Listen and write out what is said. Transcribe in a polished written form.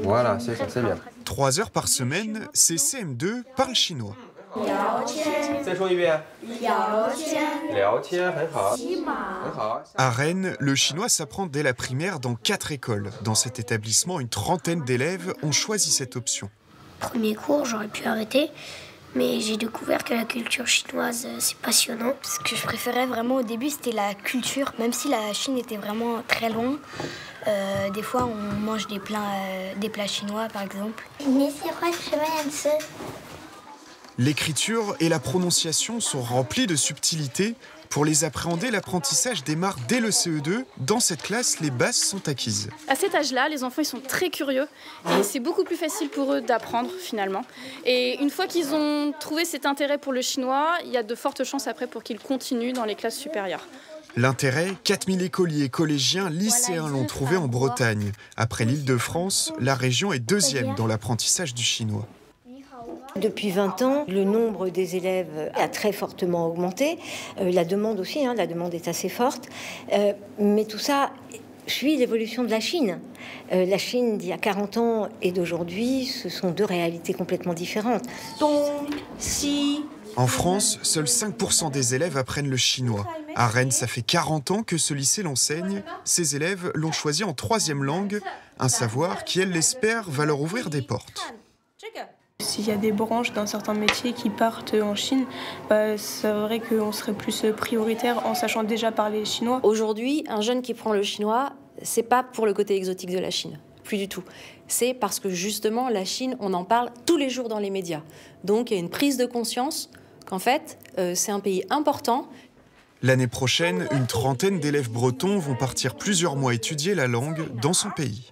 Voilà, c'est ça, c'est bien. 3 heures par semaine, ces CM2 parlent chinois. À Rennes, le chinois s'apprend dès la primaire dans 4 écoles. Dans cet établissement, une trentaine d'élèves ont choisi cette option. Premier cours, j'aurais pu arrêter, mais j'ai découvert que la culture chinoise, c'est passionnant. Ce que je préférais vraiment au début, c'était la culture, même si la Chine était vraiment très loin. Des fois, on mange des plats chinois, par exemple. L'écriture et la prononciation sont remplies de subtilités. Pour les appréhender, l'apprentissage démarre dès le CE2. Dans cette classe, les bases sont acquises. À cet âge-là, les enfants ils sont très curieux et c'est beaucoup plus facile pour eux d'apprendre finalement. Et une fois qu'ils ont trouvé cet intérêt pour le chinois, il y a de fortes chances après pour qu'ils continuent dans les classes supérieures. L'intérêt, 4000 écoliers, collégiens, lycéens l'ont trouvé en Bretagne. Après l'Île-de-France, la région est deuxième dans l'apprentissage du chinois. Depuis 20 ans, le nombre des élèves a très fortement augmenté. La demande aussi, la demande est assez forte. Mais tout ça suit l'évolution de la Chine. La Chine d'il y a 40 ans et d'aujourd'hui, ce sont deux réalités complètement différentes. En France, seuls 5% des élèves apprennent le chinois. À Rennes, ça fait 40 ans que ce lycée l'enseigne. Ces élèves l'ont choisi en 3e langue, un savoir qui, elles l'espèrent, va leur ouvrir des portes. S'il y a des branches d'un certain métier qui partent en Chine, c'est vrai qu'on serait plus prioritaire en sachant déjà parler chinois. Aujourd'hui, un jeune qui prend le chinois, c'est pas pour le côté exotique de la Chine, plus du tout. C'est parce que justement, la Chine, on en parle tous les jours dans les médias. Donc il y a une prise de conscience qu'en fait, c'est un pays important. L'année prochaine, une trentaine d'élèves bretons vont partir plusieurs mois étudier la langue dans son pays.